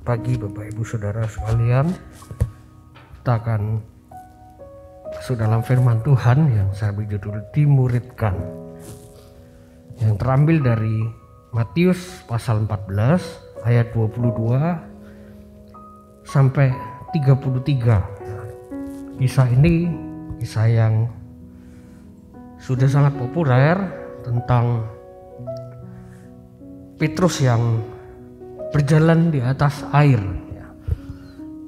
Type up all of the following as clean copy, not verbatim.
pagi Bapak Ibu Saudara sekalian. Kita akan masuk dalam firman Tuhan yang saya beri judul dimuridkan, yang terambil dari Matius pasal 14 ayat 22 sampai 33. Kisah ini kisah yang sudah sangat populer tentang Petrus yang berjalan di atas air.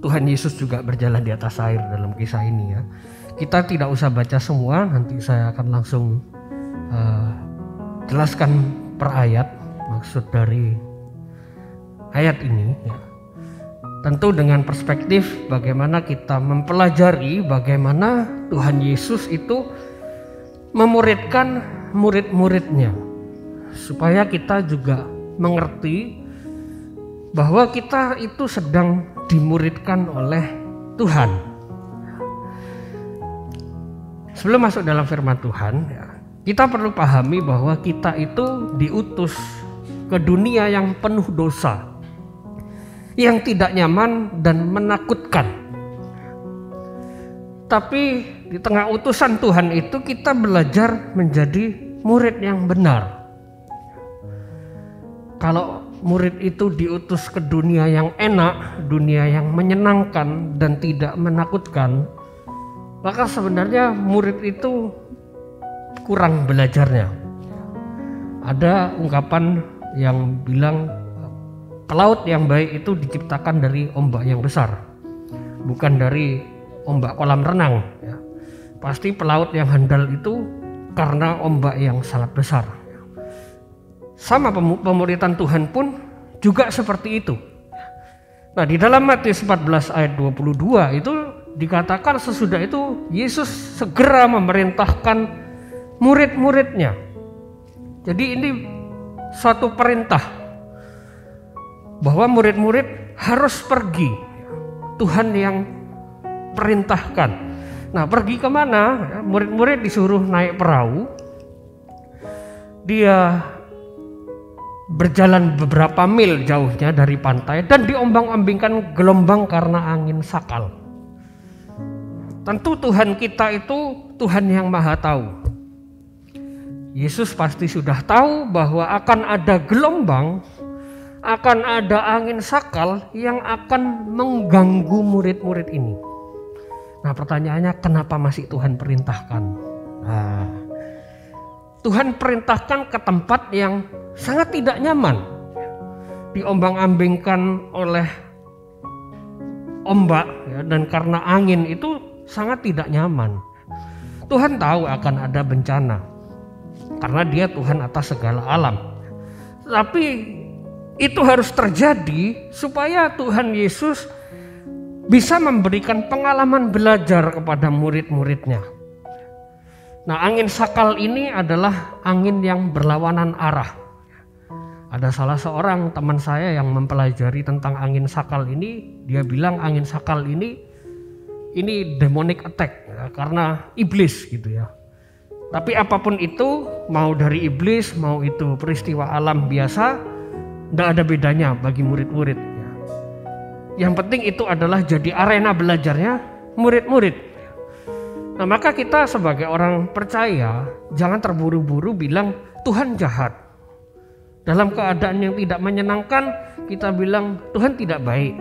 Tuhan Yesus juga berjalan di atas air dalam kisah ini ya. Kita tidak usah baca semua, nanti saya akan langsung jelaskan per ayat maksud dari ayat ini ya. Tentu dengan perspektif bagaimana kita mempelajari bagaimana Tuhan Yesus itu memuridkan murid-muridnya, supaya kita juga mengerti bahwa kita itu sedang dimuridkan oleh Tuhan. Sebelum masuk dalam firman Tuhan, kita perlu pahami bahwa kita itu diutus ke dunia yang penuh dosa, yang tidak nyaman dan menakutkan. Tapi di tengah utusan Tuhan itu kita belajar menjadi murid yang benar. Kalau murid itu diutus ke dunia yang enak, dunia yang menyenangkan dan tidak menakutkan, maka sebenarnya murid itu kurang belajarnya. Ada ungkapan yang bilang pelaut yang baik itu diciptakan dari ombak yang besar, bukan dari ombak kolam renang ya. Pasti pelaut yang handal itu karena ombak yang sangat besar. Sama pemuridan Tuhan pun juga seperti itu. Nah, di dalam Matius 14 ayat 22 itu dikatakan sesudah itu Yesus segera memerintahkan murid-muridnya. Jadi ini satu perintah bahwa murid-murid harus pergi. Tuhan yang perintahkan. Nah, pergi kemana? Murid-murid disuruh naik perahu. Dia berjalan beberapa mil jauhnya dari pantai dan diombang-ambingkan gelombang karena angin sakal. Tentu Tuhan kita itu Tuhan yang Maha Tahu. Yesus pasti sudah tahu bahwa akan ada gelombang, akan ada angin sakal yang akan mengganggu murid-murid ini. Nah, pertanyaannya kenapa masih Tuhan perintahkan? Nah, Tuhan perintahkan ke tempat yang sangat tidak nyaman, diombang-ambingkan oleh ombak ya, dan karena angin itu sangat tidak nyaman. Tuhan tahu akan ada bencana karena Dia Tuhan atas segala alam. Tapi itu harus terjadi supaya Tuhan Yesus bisa memberikan pengalaman belajar kepada murid-muridnya. Nah, angin sakal ini adalah angin yang berlawanan arah. Ada salah seorang teman saya yang mempelajari tentang angin sakal ini, dia bilang angin sakal ini demonic attack ya, karena iblis gitu ya. Tapi apapun itu, mau dari iblis, mau itu peristiwa alam biasa, tidak ada bedanya bagi murid-murid ya. Yang penting itu adalah jadi arena belajarnya murid-murid. Nah, maka kita sebagai orang percaya jangan terburu-buru bilang Tuhan jahat. Dalam keadaan yang tidak menyenangkan kita bilang Tuhan tidak baik.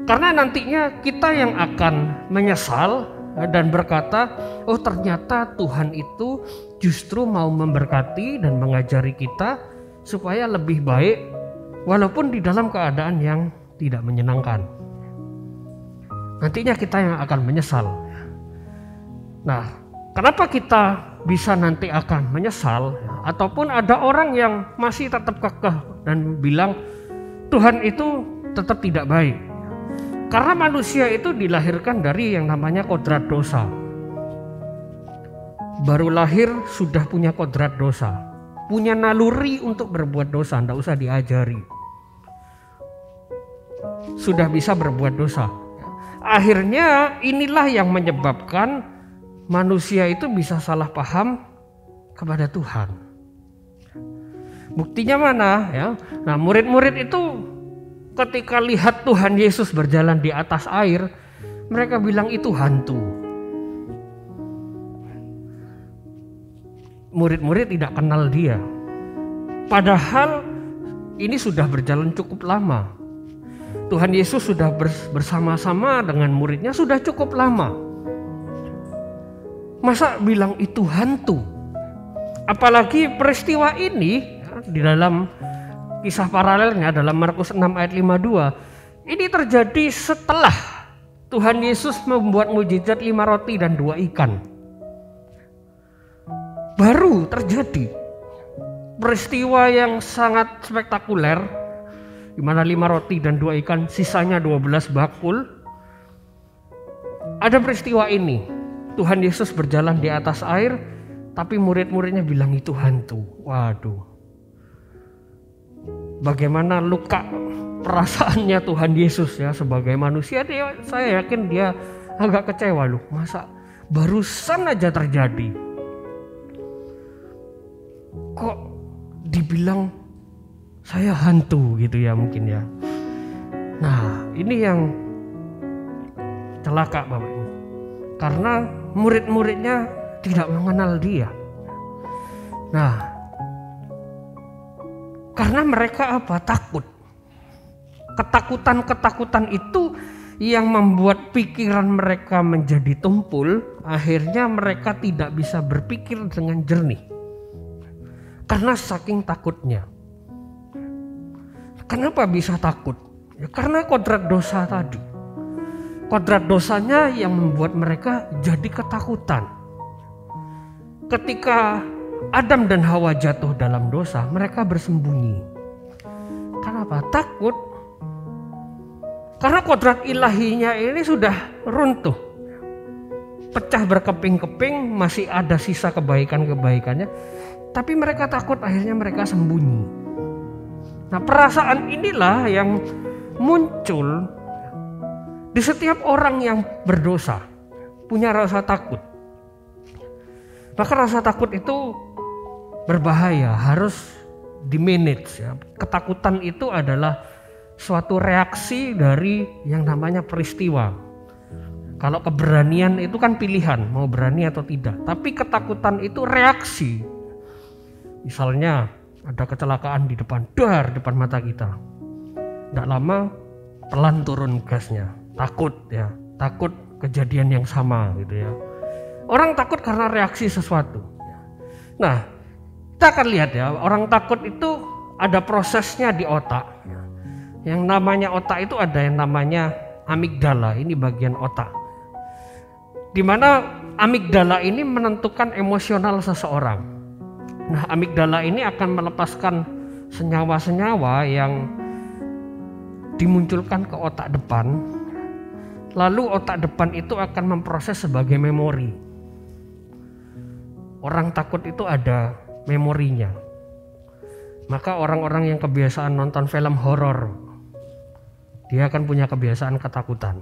Karena nantinya kita yang akan menyesal dan berkata, oh ternyata Tuhan itu justru mau memberkati dan mengajari kita supaya lebih baik walaupun di dalam keadaan yang tidak menyenangkan. Nantinya kita yang akan menyesal. Nah, kenapa kita bisa nanti akan menyesal, ataupun ada orang yang masih tetap kekeh dan bilang Tuhan itu tetap tidak baik? Karena manusia itu dilahirkan dari yang namanya kodrat dosa. Baru lahir sudah punya kodrat dosa, punya naluri untuk berbuat dosa, tidak usah diajari. Sudah bisa berbuat dosa. Akhirnya inilah yang menyebabkan manusia itu bisa salah paham kepada Tuhan. Buktinya mana ya? Nah, murid-murid itu ketika lihat Tuhan Yesus berjalan di atas air, mereka bilang itu hantu. Murid-murid tidak kenal dia. Padahal ini sudah berjalan cukup lama. Tuhan Yesus sudah bersama-sama dengan muridnya sudah cukup lama. Masa bilang itu hantu? Apalagi peristiwa ini di dalam kisah paralelnya dalam Markus 6 ayat 52. Ini terjadi setelah Tuhan Yesus membuat mukjizat 5 roti dan 2 ikan. Baru terjadi peristiwa yang sangat spektakuler, di mana 5 roti dan 2 ikan, sisanya 12 bakul. Ada peristiwa ini, Tuhan Yesus berjalan di atas air, tapi murid-muridnya bilang itu hantu. Waduh, bagaimana luka perasaannya Tuhan Yesus ya sebagai manusia. Saya yakin dia agak kecewa loh, masa barusan aja terjadi kok dibilang saya hantu gitu ya mungkin ya. Nah ini yang celaka Bapak Ibu, karena murid-muridnya tidak mengenal dia. Nah karena mereka apa? Takut. Ketakutan itu yang membuat pikiran mereka menjadi tumpul. Akhirnya mereka tidak bisa berpikir dengan jernih karena saking takutnya. Kenapa bisa takut? Ya karena kodrat dosa tadi. Kodrat dosanya yang membuat mereka jadi ketakutan. Ketika Adam dan Hawa jatuh dalam dosa, mereka bersembunyi. Kenapa? Takut. Karena kodrat ilahinya ini sudah runtuh, pecah berkeping-keping, masih ada sisa kebaikan-kebaikannya, tapi mereka takut, akhirnya mereka sembunyi. Nah perasaan inilah yang muncul di setiap orang yang berdosa, punya rasa takut. Maka rasa takut itu berbahaya, harus di-manage ya. Ketakutan itu adalah suatu reaksi dari yang namanya peristiwa. Kalau keberanian itu kan pilihan, mau berani atau tidak. Tapi ketakutan itu reaksi. Misalnya ada kecelakaan di depan mata kita. Tidak lama pelan turun gasnya, takut ya, takut kejadian yang sama gitu ya. Orang takut karena reaksi sesuatu. Nah, kita akan lihat ya, orang takut itu ada prosesnya di otak. Yang namanya otak itu ada yang namanya amigdala, ini bagian otak. Di mana amigdala ini menentukan emosional seseorang. Nah, amigdala ini akan melepaskan senyawa-senyawa yang dimunculkan ke otak depan. Lalu otak depan itu akan memproses sebagai memori. Orang takut itu ada memorinya. Maka orang-orang yang kebiasaan nonton film horor, dia akan punya kebiasaan ketakutan.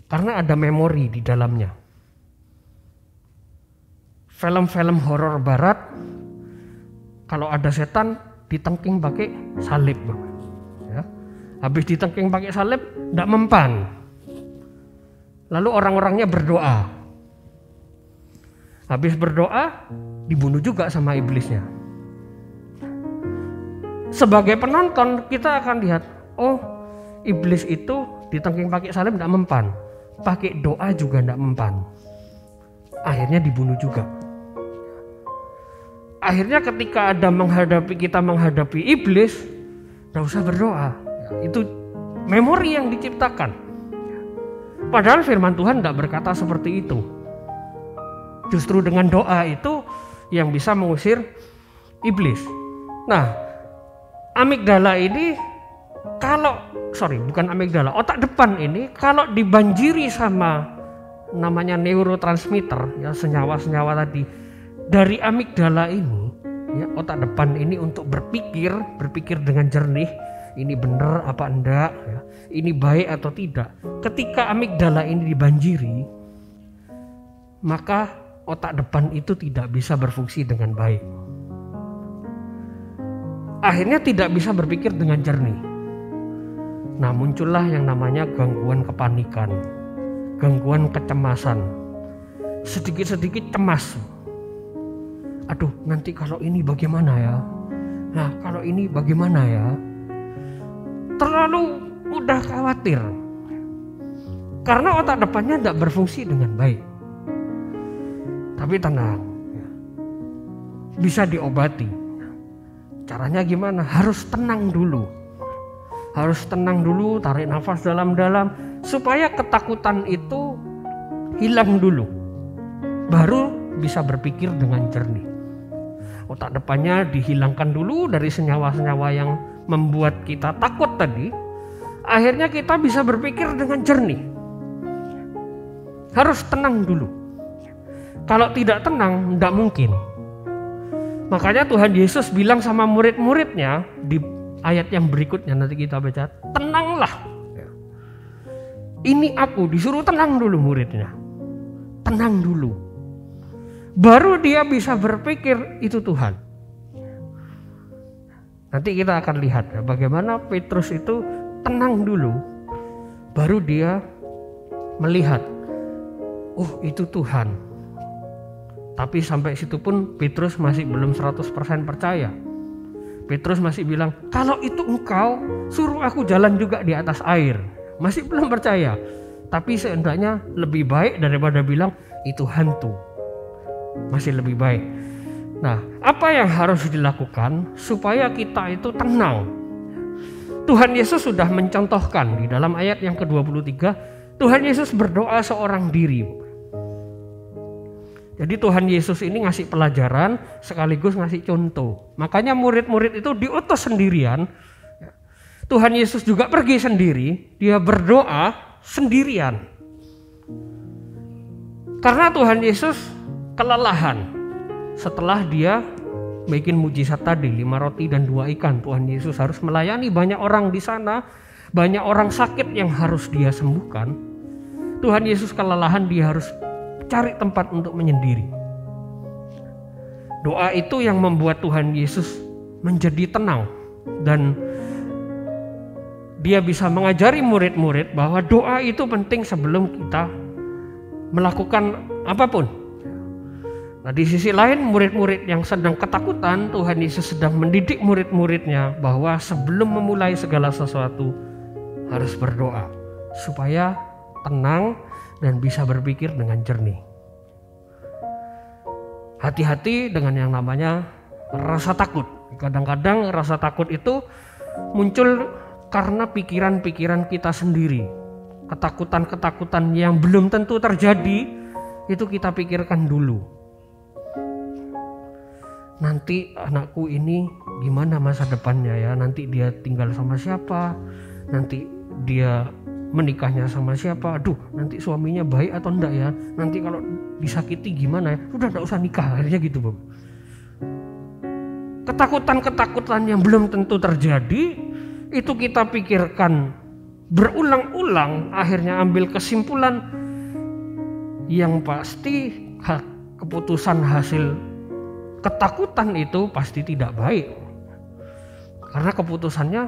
Karena ada memori di dalamnya. Film-film horor barat, kalau ada setan ditengking pakai salib. Ya. Habis ditengking pakai salib, tidak mempan. Lalu orang-orangnya berdoa. Habis berdoa, dibunuh juga sama iblisnya. Sebagai penonton kita akan lihat, oh iblis itu ditengking pakai salib tidak mempan, pakai doa juga tidak mempan. Akhirnya dibunuh juga. Akhirnya ketika ada kita menghadapi iblis, tidak usah berdoa. Itu memori yang diciptakan. Padahal firman Tuhan tidak berkata seperti itu. Justru dengan doa itu yang bisa mengusir iblis. Nah, amigdala ini otak depan ini kalau dibanjiri sama namanya neurotransmitter ya, senyawa-senyawa tadi dari amigdala ini ya, otak depan ini untuk berpikir dengan jernih, ini benar apa enggak ya, ini baik atau tidak. Ketika amigdala ini dibanjiri, maka otak depan itu tidak bisa berfungsi dengan baik. Akhirnya tidak bisa berpikir dengan jernih. Nah, muncullah yang namanya gangguan kepanikan, gangguan kecemasan. Sedikit-sedikit cemas. Aduh, nanti kalau ini bagaimana ya? Nah, kalau ini bagaimana ya? Terlalu mudah khawatir. Karena otak depannya tidak berfungsi dengan baik. Tapi tenang, bisa diobati. Caranya gimana? Harus tenang dulu. Harus tenang dulu, tarik nafas dalam-dalam supaya ketakutan itu hilang dulu. Baru bisa berpikir dengan jernih. Otak depannya dihilangkan dulu dari senyawa-senyawa yang membuat kita takut tadi. Akhirnya kita bisa berpikir dengan jernih. Harus tenang dulu. Kalau tidak tenang, tidak mungkin. Makanya Tuhan Yesus bilang sama murid-muridnya di ayat yang berikutnya, nanti kita baca, tenanglah. Ini aku, disuruh tenang dulu muridnya. Tenang dulu. Baru dia bisa berpikir itu Tuhan. Nanti kita akan lihat ya, bagaimana Petrus itu tenang dulu. Baru dia melihat, oh itu Tuhan. Tapi sampai situ pun Petrus masih belum 100% percaya. Petrus masih bilang, kalau itu engkau, suruh aku jalan juga di atas air. Masih belum percaya. Tapi seenggaknya lebih baik daripada bilang, itu hantu. Masih lebih baik. Nah, apa yang harus dilakukan supaya kita itu tenang? Tuhan Yesus sudah mencontohkan di dalam ayat yang ke-23. Tuhan Yesus berdoa seorang diri. Jadi Tuhan Yesus ini ngasih pelajaran sekaligus ngasih contoh. Makanya murid-murid itu diutus sendirian. Tuhan Yesus juga pergi sendiri. Dia berdoa sendirian. Karena Tuhan Yesus kelelahan. Setelah dia bikin mujizat tadi, 5 roti dan 2 ikan. Tuhan Yesus harus melayani banyak orang di sana. Banyak orang sakit yang harus dia sembuhkan. Tuhan Yesus kelelahan, dia harus cari tempat untuk menyendiri. Doa itu yang membuat Tuhan Yesus menjadi tenang. Dan dia bisa mengajari murid-murid bahwa doa itu penting sebelum kita melakukan apapun. Nah, di sisi lain murid-murid yang sedang ketakutan, Tuhan Yesus sedang mendidik murid-muridnya bahwa sebelum memulai segala sesuatu harus berdoa supaya tenang dan bisa berpikir dengan jernih. Hati-hati dengan yang namanya rasa takut. Kadang-kadang rasa takut itu muncul karena pikiran-pikiran kita sendiri. Ketakutan-ketakutan yang belum tentu terjadi itu kita pikirkan dulu. Nanti anakku ini gimana masa depannya ya? Nanti dia tinggal sama siapa? Nanti dia menikahnya sama siapa? Aduh, nanti suaminya baik atau enggak ya? Nanti kalau disakiti gimana ya? Udah enggak usah nikah, akhirnya gitu, Bang. Ketakutan-ketakutan yang belum tentu terjadi itu kita pikirkan berulang-ulang, akhirnya ambil kesimpulan yang pasti keputusan hasil ketakutan itu pasti tidak baik. Karena keputusannya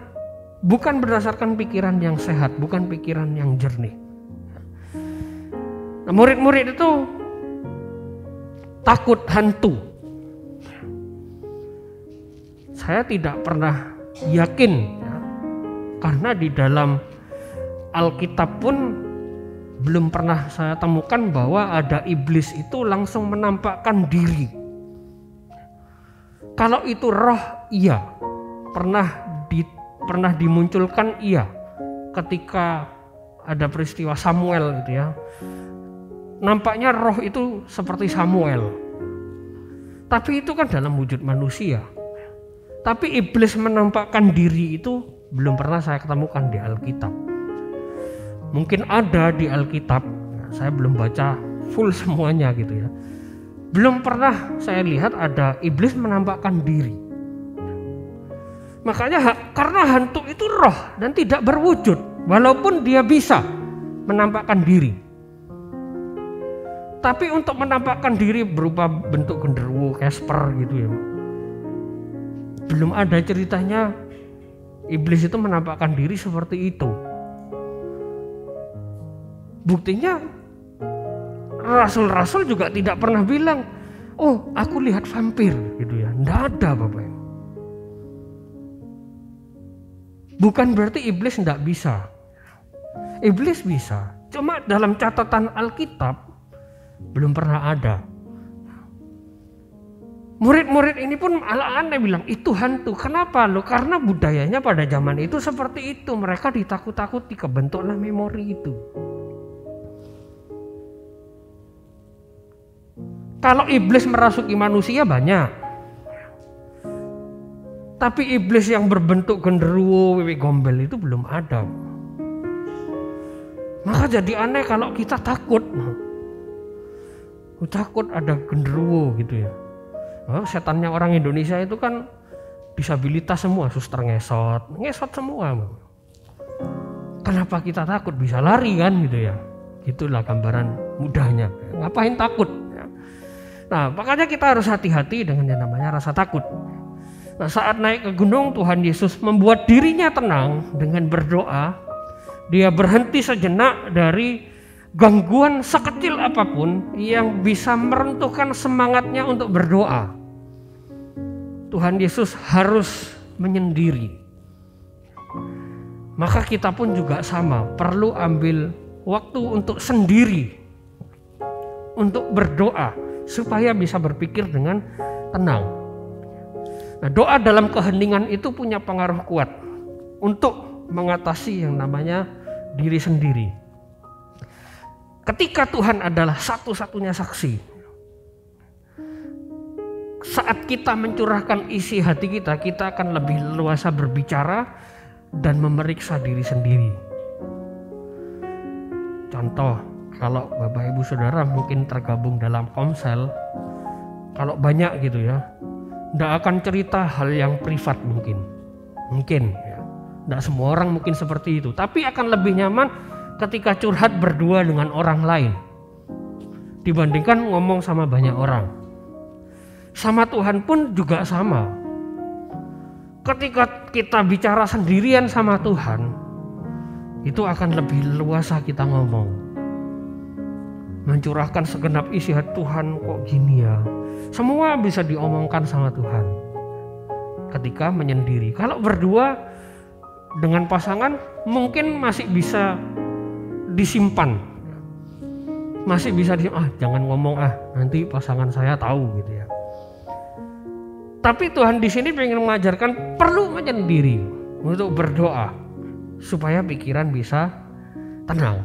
bukan berdasarkan pikiran yang sehat, bukan pikiran yang jernih. Nah, murid-murid itu takut hantu. Saya tidak pernah yakin ya, karena di dalam Alkitab pun belum pernah saya temukan bahwa ada iblis itu langsung menampakkan diri. Kalau itu roh, iya, pernah dimunculkan, iya, ketika ada peristiwa Samuel gitu ya. Nampaknya roh itu seperti Samuel. Tapi itu kan dalam wujud manusia. Tapi iblis menampakkan diri itu belum pernah saya ketemukan di Alkitab. Mungkin ada di Alkitab, saya belum baca full semuanya gitu ya. Belum pernah saya lihat ada iblis menampakkan diri. Makanya karena hantu itu roh dan tidak berwujud, walaupun dia bisa menampakkan diri. Tapi untuk menampakkan diri berupa bentuk genderuwo, Casper gitu ya, belum ada ceritanya Iblis itu menampakkan diri seperti itu. Buktinya rasul-rasul juga tidak pernah bilang, oh aku lihat vampir gitu ya. Nggak ada Bapak Ibu. Bukan berarti iblis nggak bisa. Iblis bisa. Cuma dalam catatan Alkitab belum pernah ada. Murid-murid ini pun aneh bilang, itu hantu. Kenapa lo? Karena budayanya pada zaman itu seperti itu. Mereka ditakut-takuti, kebentuklah memori itu. Kalau iblis merasuki manusia banyak. Tapi iblis yang berbentuk genderuwo, wewe gombel itu belum ada. Maka jadi aneh kalau kita takut. Takut ada genderuwo gitu ya. Oh, setannya orang Indonesia itu kan disabilitas semua, suster ngesot semua. Kenapa kita takut? Bisa lari kan gitu ya. Itulah gambaran mudahnya. Ngapain takut? Nah, makanya kita harus hati-hati dengan yang namanya rasa takut. Nah, saat naik ke gunung, Tuhan Yesus membuat dirinya tenang dengan berdoa. Dia berhenti sejenak dari gangguan sekecil apapun yang bisa meruntuhkan semangatnya untuk berdoa. Tuhan Yesus harus menyendiri. Maka kita pun juga sama, perlu ambil waktu untuk sendiri, untuk berdoa, supaya bisa berpikir dengan tenang. Nah, doa dalam keheningan itu punya pengaruh kuat untuk mengatasi yang namanya diri sendiri. Ketika Tuhan adalah satu-satunya saksi, saat kita mencurahkan isi hati kita, kita akan lebih leluasa berbicara dan memeriksa diri sendiri. Contoh, kalau Bapak Ibu Saudara mungkin tergabung dalam komsel, kalau banyak gitu ya, nggak akan cerita hal yang privat mungkin ya. Nggak semua orang mungkin seperti itu, tapi akan lebih nyaman ketika curhat berdua dengan orang lain dibandingkan ngomong sama banyak orang. Sama Tuhan pun juga sama. Ketika kita bicara sendirian sama Tuhan, itu akan lebih leluasa kita ngomong, mencurahkan segenap isi hati. Tuhan kok gini ya. Semua bisa diomongkan sama Tuhan ketika menyendiri. Kalau berdua dengan pasangan mungkin masih bisa disimpan, masih bisa jangan ngomong nanti pasangan saya tahu gitu ya. Tapi Tuhan di sini ingin mengajarkan perlu menyendiri untuk berdoa supaya pikiran bisa tenang.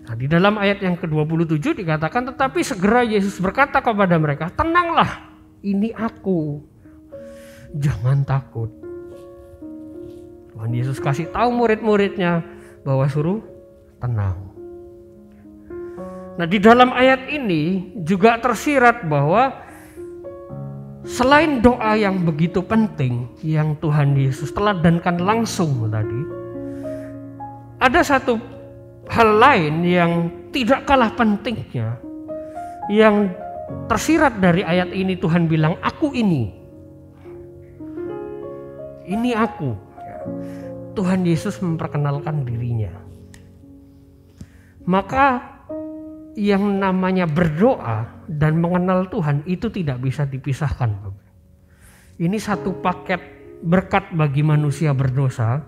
Nah, di dalam ayat yang ke-27 dikatakan, tetapi segera Yesus berkata kepada mereka, tenanglah, ini aku, jangan takut. Tuhan Yesus kasih tahu murid-muridnya bahwa suruh tenang. Nah, di dalam ayat ini juga tersirat bahwa selain doa yang begitu penting yang Tuhan Yesus teladankan langsung tadi, ada satu hal lain yang tidak kalah pentingnya yang tersirat dari ayat ini. Tuhan bilang, aku ini aku. Tuhan Yesus memperkenalkan dirinya. Maka yang namanya berdoa dan mengenal Tuhan itu tidak bisa dipisahkan. Ini satu paket berkat bagi manusia berdosa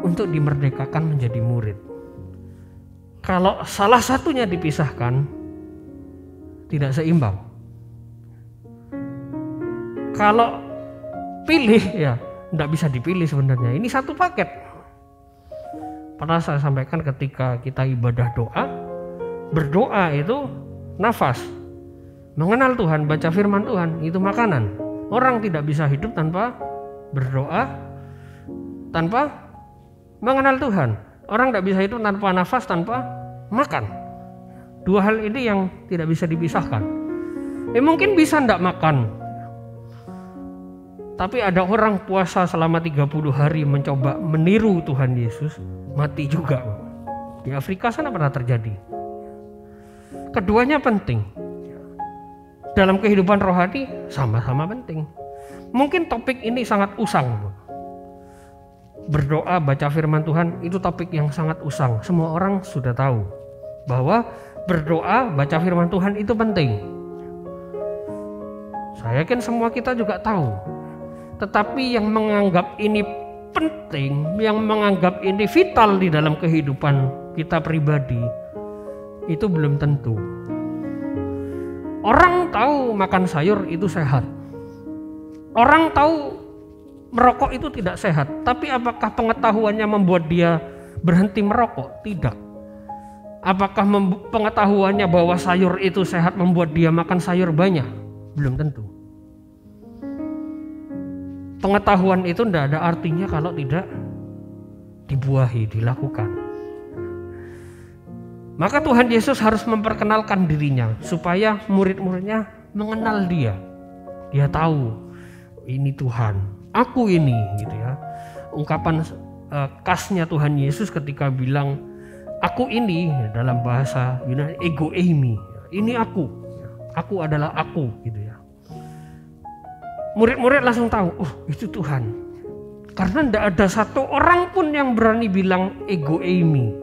untuk dimerdekakan menjadi murid. Kalau salah satunya dipisahkan, tidak seimbang. Kalau pilih ya tidak bisa dipilih sebenarnya. Ini satu paket. Pernah saya sampaikan ketika kita ibadah doa, berdoa itu nafas, mengenal Tuhan, baca firman Tuhan itu makanan. Orang tidak bisa hidup tanpa berdoa, tanpa mengenal Tuhan. Orang tidak bisa hidup tanpa nafas, tanpa makan. Dua hal ini yang tidak bisa dipisahkan. Mungkin bisa tidak makan, tapi ada orang puasa selama 30 hari mencoba meniru Tuhan Yesus, mati juga. Di Afrika sana pernah terjadi. Keduanya penting. Dalam kehidupan rohani sama-sama penting. Mungkin topik ini sangat usang. berdoa, baca firman Tuhan itu topik yang sangat usang. Semua orang sudah tahu bahwa berdoa, baca firman Tuhan itu penting. Saya yakin semua kita juga tahu. Tetapi yang menganggap ini penting, yang menganggap ini vital di dalam kehidupan kita pribadi, itu belum tentu. Orang tahu makan sayur itu sehat. Orang tahu merokok itu tidak sehat. Tapi apakah pengetahuannya membuat dia berhenti merokok? Tidak. Apakah pengetahuannya bahwa sayur itu sehat membuat dia makan sayur banyak? Belum tentu. Pengetahuan itu tidak ada artinya kalau tidak dibuahi, dilakukan. Maka Tuhan Yesus harus memperkenalkan dirinya supaya murid-muridnya mengenal dia. Dia tahu ini Tuhan, aku ini, gitu ya. Ungkapan khasnya Tuhan Yesus ketika bilang aku ini, dalam bahasa Yunani ego eimi, ini aku adalah aku, gitu ya. Murid-murid langsung tahu, oh itu Tuhan. Karena tidak ada satu orang pun yang berani bilang ego eimi.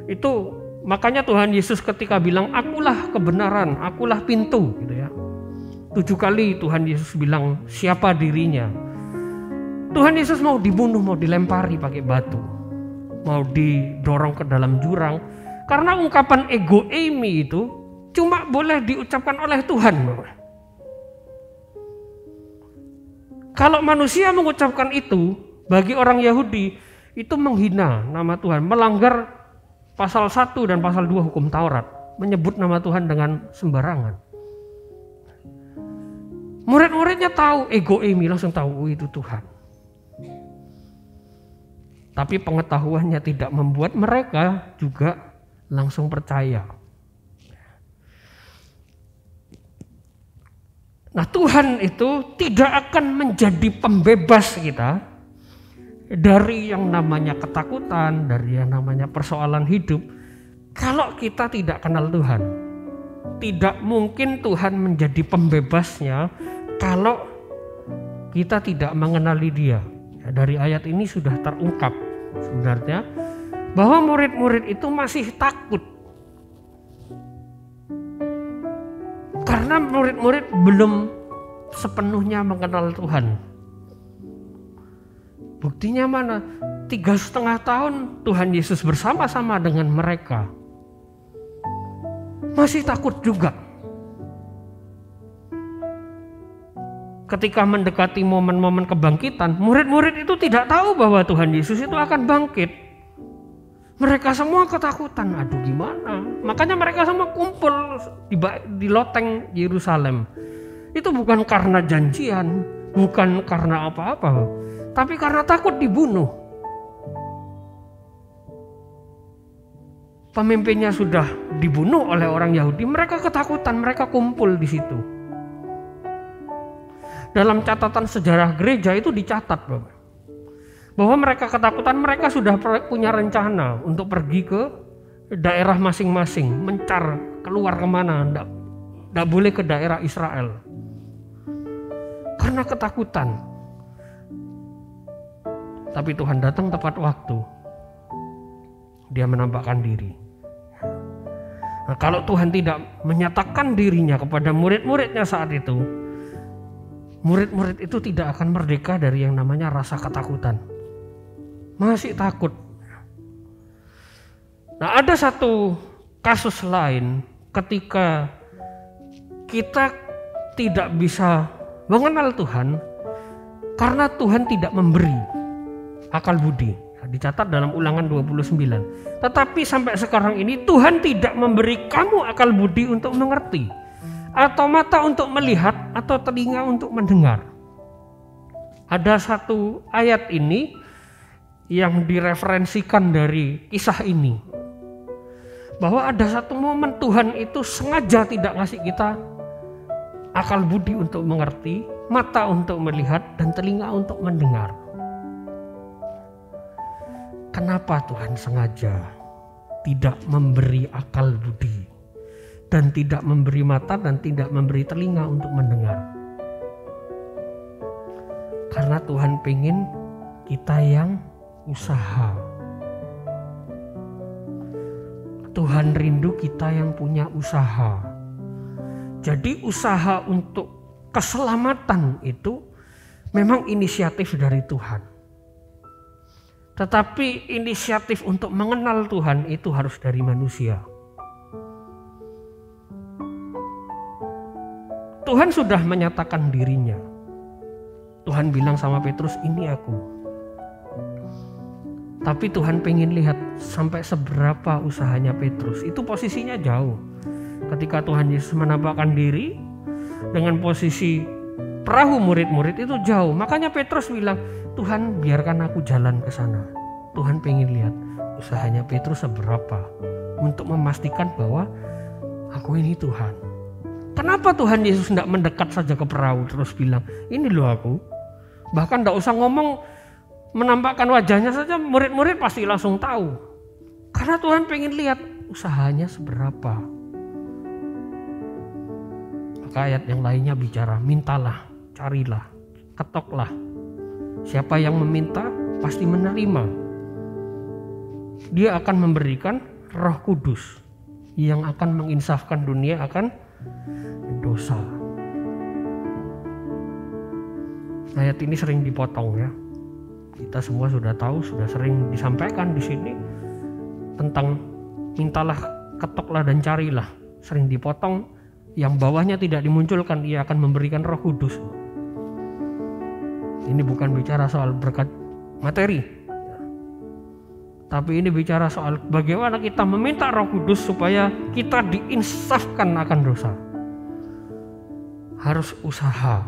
Itu makanya Tuhan Yesus ketika bilang akulah kebenaran, akulah pintu, gitu ya. 7 kali Tuhan Yesus bilang siapa dirinya. Tuhan Yesus mau dibunuh, mau dilempari pakai batu, mau didorong ke dalam jurang. Karena ungkapan ego eimi itu cuma boleh diucapkan oleh Tuhan. Kalau manusia mengucapkan itu, bagi orang Yahudi itu menghina nama Tuhan, melanggar pasal 1 dan pasal 2 hukum Taurat, menyebut nama Tuhan dengan sembarangan. Murid-muridnya tahu ego eimi, langsung tahu itu Tuhan. Tapi pengetahuannya tidak membuat mereka juga langsung percaya. Nah, Tuhan itu tidak akan menjadi pembebas kita dari yang namanya ketakutan, dari yang namanya persoalan hidup, kalau kita tidak kenal Tuhan. Tidak mungkin Tuhan menjadi pembebasnya kalau kita tidak mengenali Dia. Ya, dari ayat ini sudah terungkap sebenarnya bahwa murid-murid itu masih takut. Karena murid-murid belum sepenuhnya mengenal Tuhan. Buktinya mana? 3,5 tahun Tuhan Yesus bersama-sama dengan mereka. Masih takut juga. Ketika mendekati momen-momen kebangkitan, murid-murid itu tidak tahu bahwa Tuhan Yesus itu akan bangkit. Mereka semua ketakutan, aduh gimana? Makanya mereka semua kumpul di loteng Yerusalem. Itu bukan karena janjian, bukan karena apa-apa, tapi karena takut dibunuh. Pemimpinnya sudah dibunuh oleh orang Yahudi, mereka ketakutan, mereka kumpul di situ. Dalam catatan sejarah gereja itu dicatat, Bapak, bahwa mereka ketakutan, mereka sudah punya rencana untuk pergi ke daerah masing-masing, mencar keluar kemana, tidak boleh ke daerah Israel. Karena ketakutan. Tapi Tuhan datang tepat waktu. Dia menampakkan diri. Nah, kalau Tuhan tidak menyatakan dirinya kepada murid-muridnya saat itu, murid-murid itu tidak akan merdeka dari yang namanya rasa ketakutan. Masih takut. Nah, ada satu kasus lain ketika kita tidak bisa mengenal Tuhan karena Tuhan tidak memberi akal budi. Dicatat dalam Ulangan 29. Tetapi sampai sekarang ini Tuhan tidak memberi kamu akal budi untuk mengerti, atau mata untuk melihat, atau telinga untuk mendengar. Ada satu ayat ini yang direferensikan dari kisah ini, bahwa ada satu momen Tuhan itu sengaja tidak ngasih kita akal budi untuk mengerti, mata untuk melihat, dan telinga untuk mendengar. Kenapa Tuhan sengaja tidak memberi akal budi, dan tidak memberi mata, dan tidak memberi telinga untuk mendengar? Karena Tuhan pengen kita yang usaha. Tuhan rindu kita yang punya usaha. Jadi usaha untuk keselamatan itu memang inisiatif dari Tuhan. Tetapi inisiatif untuk mengenal Tuhan itu harus dari manusia. Tuhan sudah menyatakan dirinya. Tuhan bilang sama Petrus, ini aku. Tapi Tuhan pengen lihat sampai seberapa usahanya Petrus. Itu posisinya jauh. Ketika Tuhan Yesus menampakkan diri dengan posisi perahu murid-murid itu jauh. Makanya Petrus bilang, Tuhan biarkan aku jalan ke sana. Tuhan pengen lihat usahanya Petrus seberapa untuk memastikan bahwa aku ini Tuhan. Kenapa Tuhan Yesus tidak mendekat saja ke perahu terus bilang, ini loh aku. Bahkan tidak usah ngomong, menampakkan wajahnya saja murid-murid pasti langsung tahu. Karena Tuhan pengen lihat usahanya seberapa. Maka ayat yang lainnya bicara, mintalah, carilah, ketoklah. Siapa yang meminta pasti menerima. Dia akan memberikan Roh Kudus yang akan menginsafkan dunia akan dosa. Ayat ini sering dipotong ya. Kita semua sudah tahu, sudah sering disampaikan di sini tentang mintalah, ketoklah dan carilah. Sering dipotong, yang bawahnya tidak dimunculkan, ia akan memberikan Roh Kudus. Ini bukan bicara soal berkat materi, tapi ini bicara soal bagaimana kita meminta Roh Kudus supaya kita diinsafkan akan dosa. Harus usaha.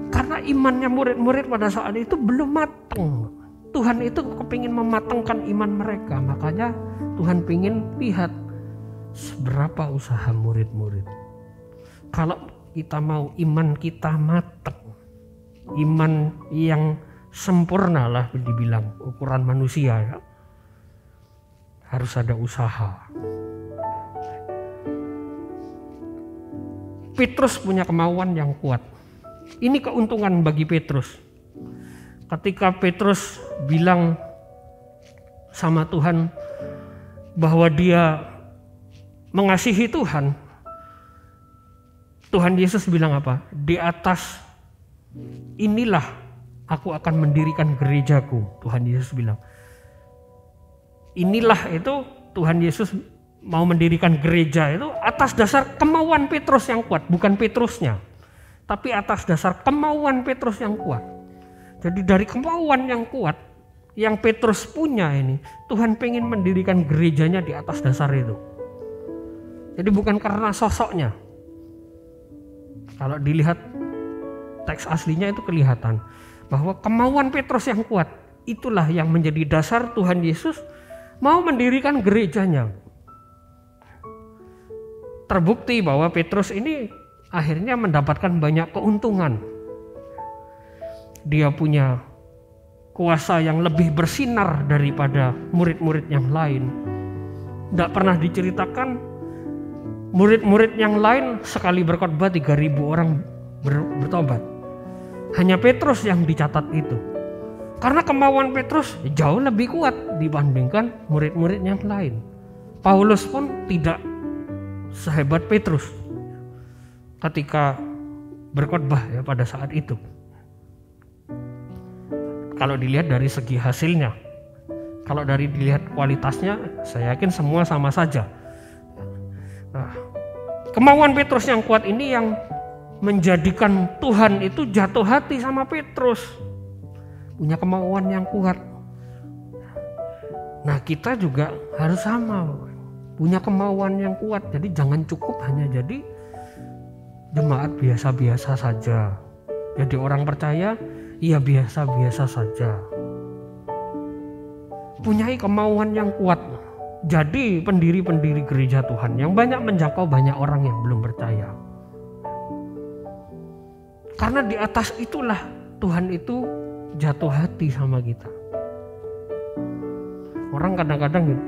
Karena imannya murid-murid pada saat itu belum matang. Tuhan itu kepingin mematangkan iman mereka. Makanya Tuhan ingin lihat seberapa usaha murid-murid. Kalau kita mau iman kita matang, iman yang sempurna lah dibilang ukuran manusia ya, harus ada usaha. Petrus punya kemauan yang kuat. Ini keuntungan bagi Petrus. Ketika Petrus bilang sama Tuhan bahwa dia mengasihi Tuhan, Tuhan Yesus bilang apa? Di atas inilah aku akan mendirikan gerejaku. Tuhan Yesus bilang. Inilah itu Tuhan Yesus mau mendirikan gereja itu atas dasar kemauan Petrus yang kuat, bukan Petrusnya. Tapi atas dasar kemauan Petrus yang kuat. Jadi dari kemauan yang kuat yang Petrus punya ini, Tuhan pengen mendirikan gerejanya di atas dasar itu. Jadi bukan karena sosoknya. Kalau dilihat teks aslinya itu kelihatan bahwa kemauan Petrus yang kuat itulah yang menjadi dasar Tuhan Yesus mau mendirikan gerejanya. Terbukti bahwa Petrus ini akhirnya mendapatkan banyak keuntungan. Dia punya kuasa yang lebih bersinar daripada murid-murid yang lain. Tidak pernah diceritakan murid-murid yang lain sekali berkhotbah 3.000 orang bertobat. Hanya Petrus yang dicatat itu. Karena kemauan Petrus jauh lebih kuat dibandingkan murid-murid yang lain. Paulus pun tidak sehebat Petrus ketika berkhotbah ya pada saat itu. Kalau dilihat dari segi hasilnya, kalau dari dilihat kualitasnya, saya yakin semua sama saja. Nah, kemauan Petrus yang kuat ini yang menjadikan Tuhan itu jatuh hati sama Petrus. Punya kemauan yang kuat. Nah, kita juga harus sama, punya kemauan yang kuat. Jadi jangan cukup hanya jadi jemaat biasa-biasa saja. Jadi orang percaya, ya biasa-biasa saja. Punyai kemauan yang kuat. Jadi pendiri-pendiri gereja Tuhan yang banyak menjangkau banyak orang yang belum percaya. Karena di atas itulah Tuhan itu jatuh hati sama kita. Orang kadang-kadang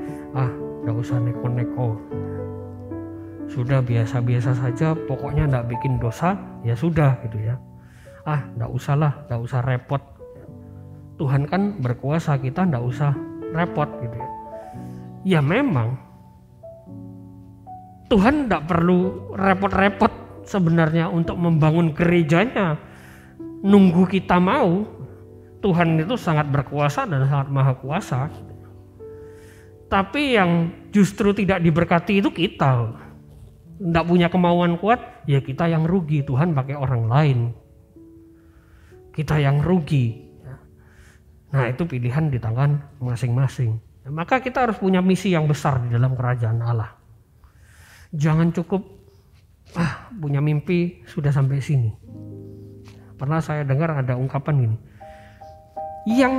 gak usah neko-neko. Sudah biasa-biasa saja, pokoknya gak bikin dosa, ya sudah gitu ya. Enggak usah lah, enggak usah repot. Tuhan kan berkuasa, kita enggak usah repot gitu ya. Ya memang Tuhan enggak perlu repot-repot sebenarnya untuk membangun gerejanya. Nunggu kita mau. Tuhan itu sangat berkuasa dan sangat maha kuasa. Tapi yang justru tidak diberkati itu kita. Enggak punya kemauan kuat, ya kita yang rugi. Tuhan pakai orang lain. Kita yang rugi. Nah, itu pilihan di tangan masing-masing. Maka kita harus punya misi yang besar di dalam kerajaan Allah. Jangan cukup punya mimpi sudah sampai sini. Pernah saya dengar ada ungkapan gini. Yang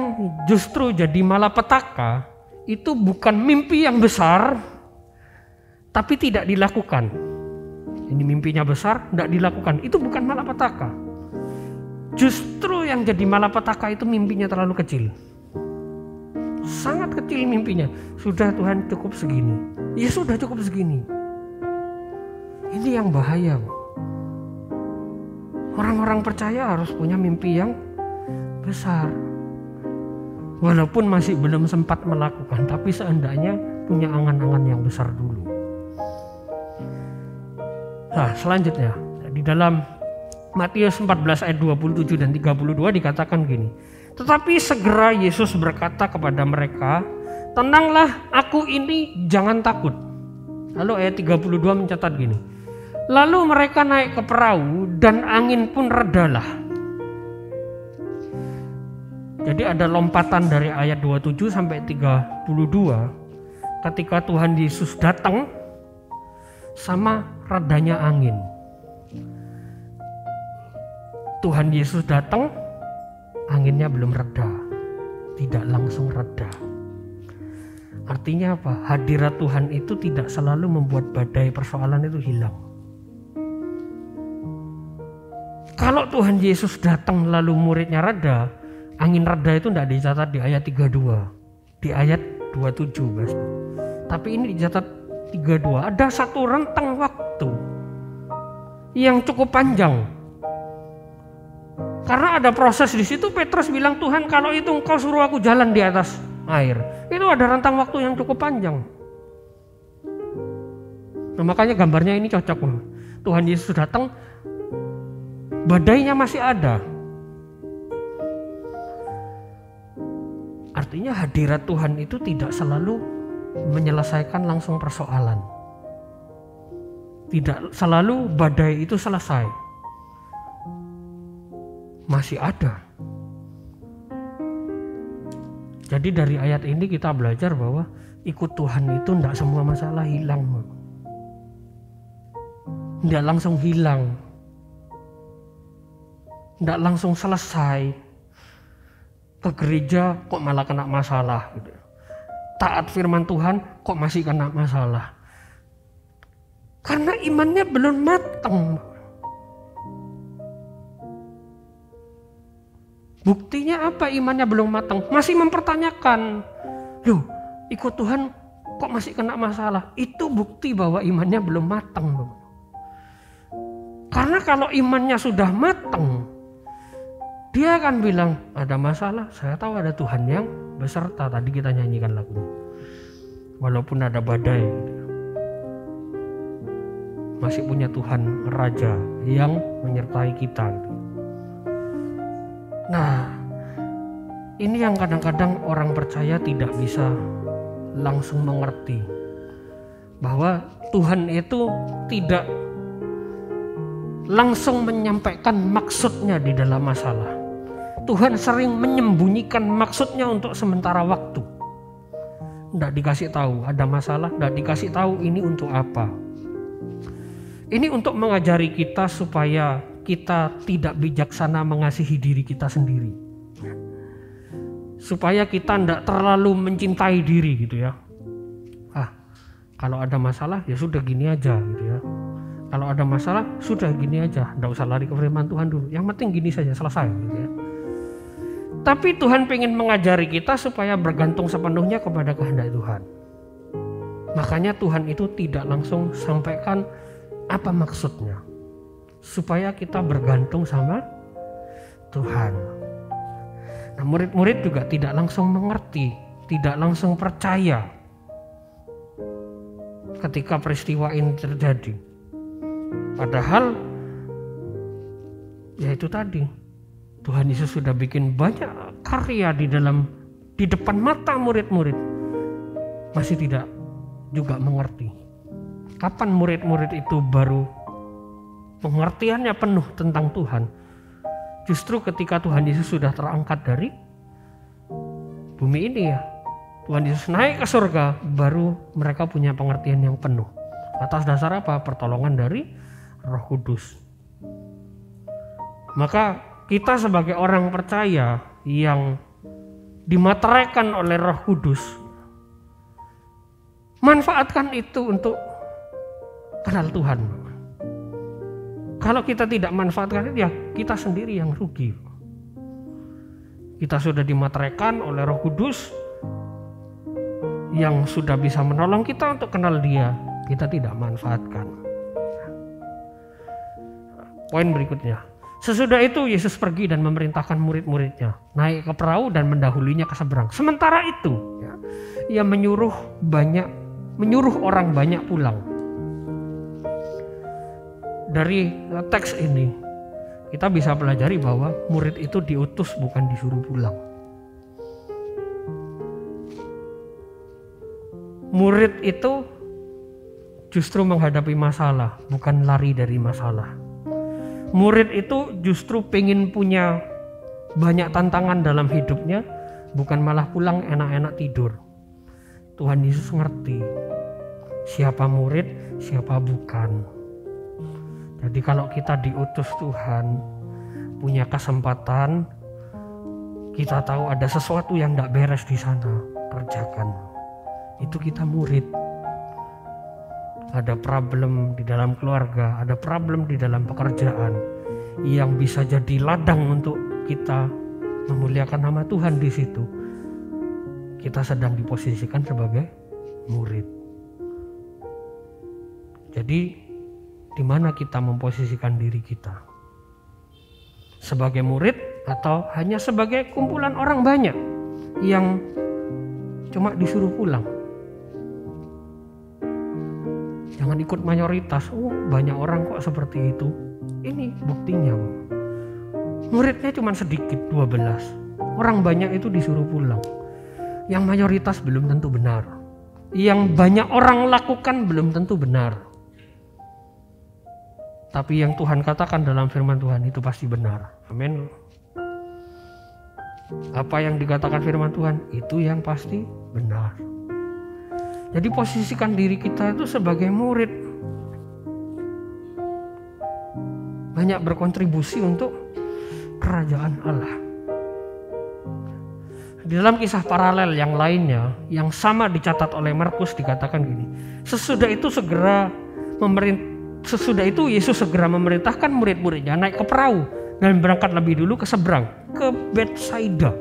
justru jadi malapetaka itu bukan mimpi yang besar tapi tidak dilakukan. Ini mimpinya besar, tidak dilakukan. Itu bukan malapetaka. Justru yang jadi malapetaka itu mimpinya terlalu kecil. Sangat kecil mimpinya. Sudah Tuhan cukup segini. Ya sudah cukup segini. Ini yang bahaya. Orang-orang percaya harus punya mimpi yang besar. Walaupun masih belum sempat melakukan, tapi seandainya punya angan-angan yang besar dulu. Nah, selanjutnya di dalam Matius 14 ayat 27 dan 32 dikatakan gini. Tetapi segera Yesus berkata kepada mereka, "Tenanglah, aku ini, jangan takut." Lalu ayat 32 mencatat gini. Lalu mereka naik ke perahu dan angin pun redalah. Jadi ada lompatan dari ayat 27 sampai 32 ketika Tuhan Yesus datang sama redanya angin. Tuhan Yesus datang, anginnya belum reda, tidak langsung reda. Artinya apa? Hadirat Tuhan itu tidak selalu membuat badai persoalan itu hilang. Kalau Tuhan Yesus datang lalu muridnya reda, angin reda itu tidak dicatat di ayat 32, di ayat 27 Mas. Tapi ini dicatat 32. Ada satu rentang waktu yang cukup panjang. Karena ada proses di situ. Petrus bilang, "Tuhan, kalau itu Engkau suruh aku jalan di atas air." Itu ada rentang waktu yang cukup panjang. Nah, makanya gambarnya ini cocok. Tuhan Yesus datang, badainya masih ada. Artinya hadirat Tuhan itu tidak selalu menyelesaikan langsung persoalan. Tidak selalu badai itu selesai. Masih ada. Jadi dari ayat ini kita belajar bahwa ikut Tuhan itu tidak semua masalah hilang. Tidak langsung hilang. Tidak langsung selesai. Ke gereja kok malah kena masalah gitu. Taat firman Tuhan kok masih kena masalah. Karena imannya belum matang. Buktinya apa imannya belum matang? Masih mempertanyakan. Loh, ikut Tuhan kok masih kena masalah? Itu bukti bahwa imannya belum matang. Karena kalau imannya sudah matang, dia akan bilang, ada masalah, saya tahu ada Tuhan yang beserta. Tadi kita nyanyikan lagu. Walaupun ada badai, masih punya Tuhan Raja yang menyertai kita. Nah, ini yang kadang-kadang orang percaya tidak bisa langsung mengerti. Bahwa Tuhan itu tidak langsung menyampaikan maksudnya di dalam masalah. Tuhan sering menyembunyikan maksudnya untuk sementara waktu. Tidak dikasih tahu ada masalah, tidak dikasih tahu ini untuk apa. Ini untuk mengajari kita supaya kita tidak bijaksana mengasihi diri kita sendiri. Supaya kita tidak terlalu mencintai diri gitu ya. Kalau ada masalah ya sudah gini aja gitu ya. Kalau ada masalah sudah gini aja, tidak usah lari ke firman Tuhan dulu. Yang penting gini saja selesai gitu ya. Tapi Tuhan ingin mengajari kita supaya bergantung sepenuhnya kepada kehendak Tuhan. Makanya Tuhan itu tidak langsung sampaikan apa maksudnya. Supaya kita bergantung sama Tuhan. Nah, murid-murid juga tidak langsung mengerti, tidak langsung percaya ketika peristiwa ini terjadi. Padahal ya itu tadi, Tuhan Yesus sudah bikin banyak karya di depan mata murid-murid, masih tidak juga mengerti. Kapan murid-murid itu baru pengertiannya penuh tentang Tuhan? Justru ketika Tuhan Yesus sudah terangkat dari bumi ini ya. Tuhan Yesus naik ke surga, baru mereka punya pengertian yang penuh. Atas dasar apa? Pertolongan dari Roh Kudus. Maka kita sebagai orang percaya yang dimateraikan oleh Roh Kudus, manfaatkan itu untuk kenal Tuhan. Kalau kita tidak manfaatkan itu, ya kita sendiri yang rugi. Kita sudah dimateraikan oleh Roh Kudus yang sudah bisa menolong kita untuk kenal Dia, kita tidak manfaatkan. Poin berikutnya, sesudah itu Yesus pergi dan memerintahkan murid-muridnya naik ke perahu dan mendahulinya ke seberang. Sementara itu, Ia menyuruh orang banyak pulang. Dari teks ini kita bisa pelajari bahwa murid itu diutus, bukan disuruh pulang. Murid itu justru menghadapi masalah, bukan lari dari masalah. Murid itu justru pengen punya banyak tantangan dalam hidupnya, bukan malah pulang enak-enak tidur. Tuhan Yesus ngerti siapa murid, siapa bukan. Jadi kalau kita diutus Tuhan, punya kesempatan, kita tahu ada sesuatu yang tidak beres di sana, kerjakan. Itu kita murid. Ada problem di dalam keluarga, ada problem di dalam pekerjaan, yang bisa jadi ladang untuk kita memuliakan nama Tuhan di situ. Kita sedang diposisikan sebagai murid. Jadi di mana kita memposisikan diri kita? Sebagai murid atau hanya sebagai kumpulan orang banyak yang cuma disuruh pulang? Jangan ikut mayoritas. Banyak orang kok seperti itu. Ini buktinya. Muridnya cuma sedikit, 12. Orang banyak itu disuruh pulang. Yang mayoritas belum tentu benar. Yang banyak orang lakukan belum tentu benar. Tapi yang Tuhan katakan dalam firman Tuhan itu pasti benar. Amin. Apa yang dikatakan firman Tuhan itu yang pasti benar. Jadi posisikan diri kita itu sebagai murid. Banyak berkontribusi untuk kerajaan Allah. Di dalam kisah paralel yang lainnya, yang sama dicatat oleh Markus, dikatakan gini. Sesudah itu Yesus segera memerintahkan murid-muridnya naik ke perahu dan berangkat lebih dulu ke seberang, ke Betsaida.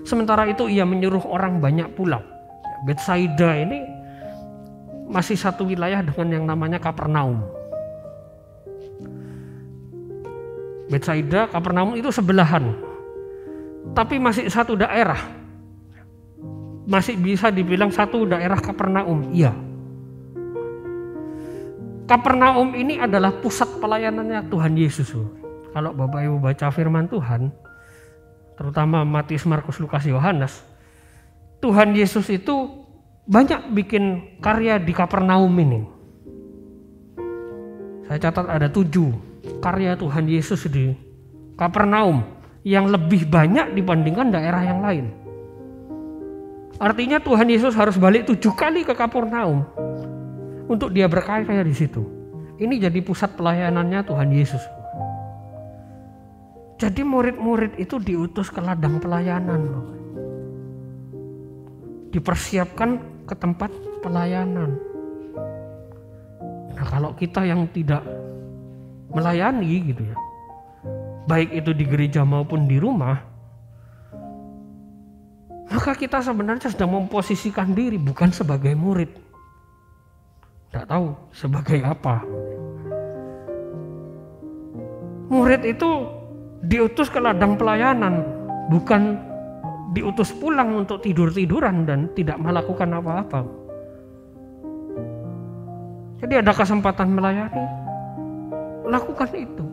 Sementara itu ia menyuruh orang banyak pulang. Betsaida ini masih satu wilayah dengan yang namanya Kapernaum. Betsaida, Kapernaum itu sebelahan, tapi masih satu daerah. Masih bisa dibilang satu daerah Kapernaum, iya. Kapernaum ini adalah pusat pelayanannya Tuhan Yesus. Kalau Bapak Ibu baca firman Tuhan, terutama Matius, Markus, Lukas, Yohanes, Tuhan Yesus itu banyak bikin karya di Kapernaum ini. Saya catat ada 7 karya Tuhan Yesus di Kapernaum yang lebih banyak dibandingkan daerah yang lain. Artinya Tuhan Yesus harus balik 7 kali ke Kapernaum untuk dia berkarya di situ. Ini jadi pusat pelayanannya Tuhan Yesus. Jadi murid-murid itu diutus ke ladang pelayanan, dipersiapkan ke tempat pelayanan. Nah, kalau kita yang tidak melayani gitu ya, baik itu di gereja maupun di rumah, maka kita sebenarnya sedang memposisikan diri bukan sebagai murid. Tidak tahu sebagai apa. Murid itu diutus ke ladang pelayanan, bukan diutus pulang untuk tidur-tiduran dan tidak melakukan apa-apa. Jadi ada kesempatan melayani, lakukan itu.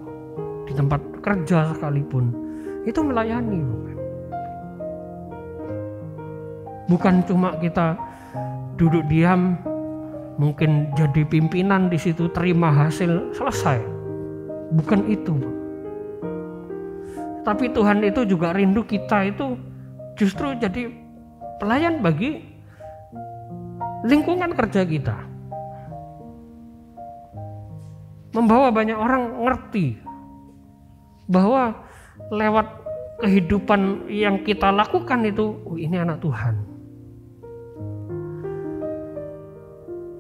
Di tempat kerja sekalipun, itu melayani. Bukan cuma kita duduk diam, mungkin jadi pimpinan di situ, terima hasil, selesai. Bukan itu. Tapi Tuhan itu juga rindu kita itu justru jadi pelayan bagi lingkungan kerja kita. Membawa banyak orang ngerti bahwa lewat kehidupan yang kita lakukan itu, ini anak Tuhan.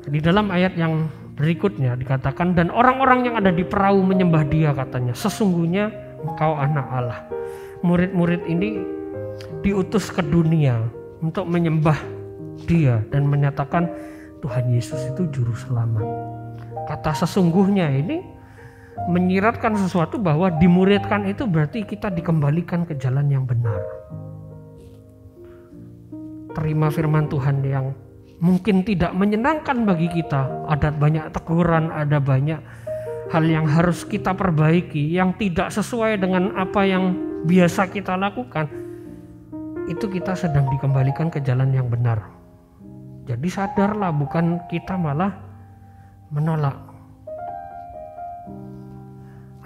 Di dalam ayat yang berikutnya dikatakan, dan orang-orang yang ada di perahu menyembah Dia, katanya, sesungguhnya Engkau anak Allah. Murid-murid ini diutus ke dunia untuk menyembah Dia dan menyatakan Tuhan Yesus itu juru selamat. Kata sesungguhnya ini menyiratkan sesuatu bahwa dimuridkan itu berarti kita dikembalikan ke jalan yang benar. Terima firman Tuhan yang mungkin tidak menyenangkan bagi kita, ada banyak teguran, ada banyak hal yang harus kita perbaiki yang tidak sesuai dengan apa yang biasa kita lakukan. Itu kita sedang dikembalikan ke jalan yang benar. Jadi sadarlah, bukan kita malah menolak.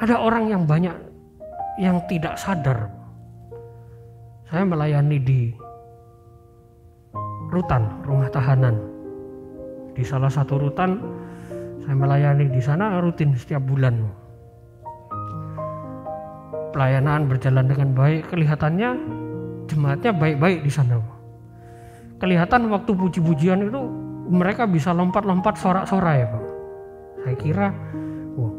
Ada orang yang banyak yang tidak sadar. Saya melayani di rutan, rumah tahanan. Di salah satu rutan saya melayani di sana rutin setiap bulan. Pelayanan berjalan dengan baik, kelihatannya jemaatnya baik-baik di sana. Kelihatan waktu puji-pujian itu mereka bisa lompat-lompat sorak-sorai ya Pak. Saya kira, wah,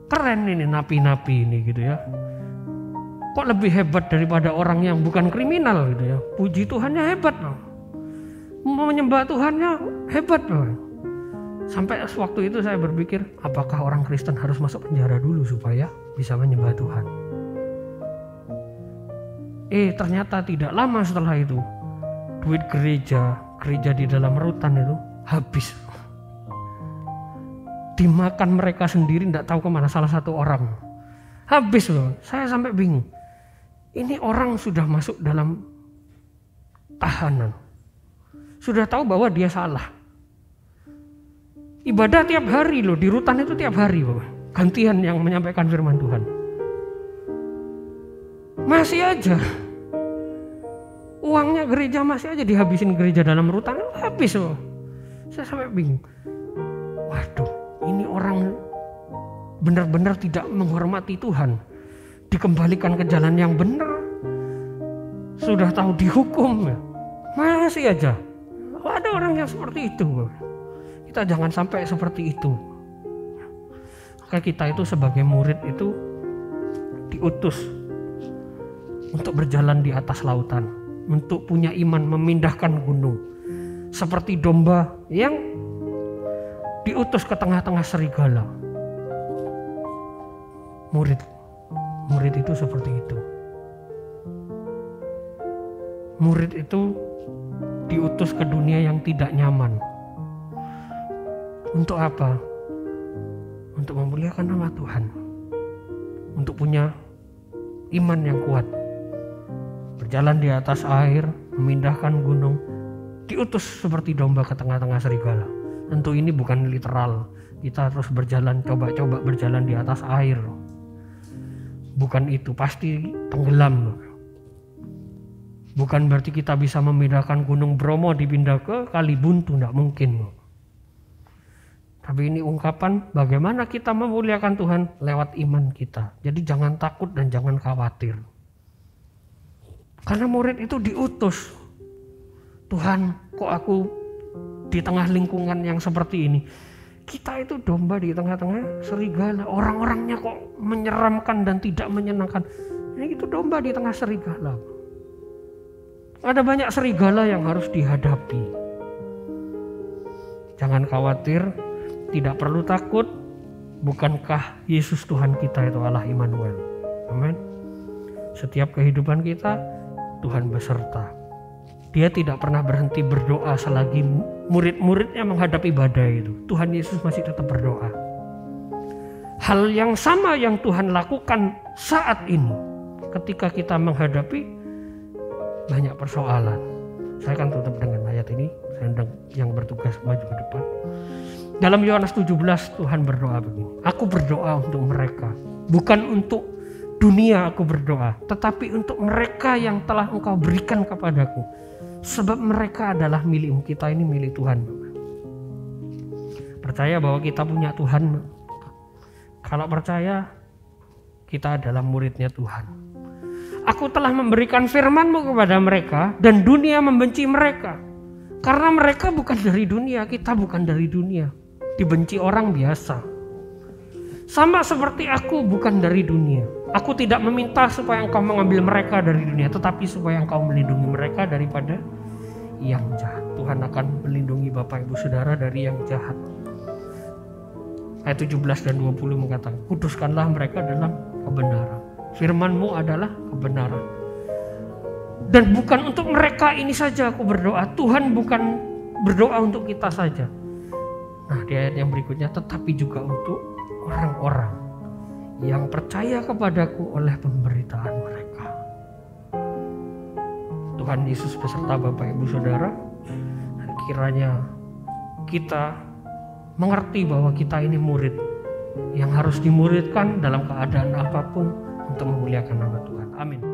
keren ini napi-napi ini gitu ya. Kok lebih hebat daripada orang yang bukan kriminal gitu ya. Puji Tuhannya hebat loh. Menyembah Tuhannya hebat loh. Sampai waktu itu saya berpikir, apakah orang Kristen harus masuk penjara dulu supaya bisa menyembah Tuhan? Ternyata tidak lama setelah itu duit gereja di dalam rutan itu habis. Dimakan mereka sendiri, tidak tahu kemana, salah satu orang. Habis loh, saya sampai bingung. Ini orang sudah masuk dalam tahanan. Sudah tahu bahwa dia salah. Ibadah tiap hari loh, di rutan itu tiap hari Bapak. Gantian yang menyampaikan firman Tuhan. Masih aja. Uangnya gereja masih aja dihabisin gereja dalam rutan, habis loh. Saya sampai bingung. Waduh, ini orang benar-benar tidak menghormati Tuhan. Dikembalikan ke jalan yang benar. Sudah tahu dihukum, masih aja. Ada orang yang seperti itu. Kita jangan sampai seperti itu. Maka kita itu sebagai murid itu diutus untuk berjalan di atas lautan, untuk punya iman memindahkan gunung, seperti domba yang diutus ke tengah-tengah serigala. Murid itu seperti itu. Murid itu diutus ke dunia yang tidak nyaman. Untuk apa? Untuk memuliakan nama Tuhan. Untuk punya iman yang kuat. Berjalan di atas air, memindahkan gunung. Diutus seperti domba ke tengah-tengah serigala. Tentu ini bukan literal. Kita terus berjalan, coba-coba berjalan di atas air. Bukan itu, pasti tenggelam. Bukan berarti kita bisa memindahkan gunung Bromo dipindah ke Kalibuntu, tidak mungkin. Tapi ini ungkapan bagaimana kita memuliakan Tuhan lewat iman kita. Jadi jangan takut dan jangan khawatir. Karena murid itu diutus. Tuhan, kok aku di tengah lingkungan yang seperti ini? Kita itu domba di tengah-tengah serigala. Orang-orangnya kok menyeramkan dan tidak menyenangkan. Ini itu domba di tengah serigala. Ada banyak serigala yang harus dihadapi. Jangan khawatir, tidak perlu takut. Bukankah Yesus Tuhan kita itu Allah Immanuel? Amin. Setiap kehidupan kita, Tuhan beserta. Dia tidak pernah berhenti berdoa selagi murid-muridnya menghadapi badai itu. Tuhan Yesus masih tetap berdoa. Hal yang sama yang Tuhan lakukan saat ini ketika kita menghadapi banyak persoalan. Saya akan tutup dengan ayat ini. Saya yang bertugas maju ke depan. Dalam Yohanes 17 Tuhan berdoa begini. Aku berdoa untuk mereka. Bukan untuk dunia aku berdoa, tetapi untuk mereka yang telah Engkau berikan kepadaku. Sebab mereka adalah milikmu. Kita ini milik Tuhan. Percaya bahwa kita punya Tuhan. Kalau percaya, kita adalah muridnya Tuhan. Aku telah memberikan firman-Mu kepada mereka, dan dunia membenci mereka. Karena mereka bukan dari dunia, kita bukan dari dunia. Dibenci orang biasa. Sama seperti aku bukan dari dunia. Aku tidak meminta supaya Engkau mengambil mereka dari dunia, tetapi supaya Engkau melindungi mereka daripada yang jahat. Tuhan akan melindungi Bapak Ibu Saudara dari yang jahat. Ayat 17 dan 20 mengatakan, kuduskanlah mereka dalam kebenaran. Firman-Mu adalah kebenaran. Dan bukan untuk mereka ini saja aku berdoa. Tuhan bukan berdoa untuk kita saja. Nah, di ayat yang berikutnya, tetapi juga untuk orang-orang yang percaya kepadaku oleh pemberitaan mereka. Tuhan Yesus beserta Bapak Ibu Saudara, kiranya kita mengerti bahwa kita ini murid yang harus dimuridkan dalam keadaan apapun untuk memuliakan nama Tuhan. Amin.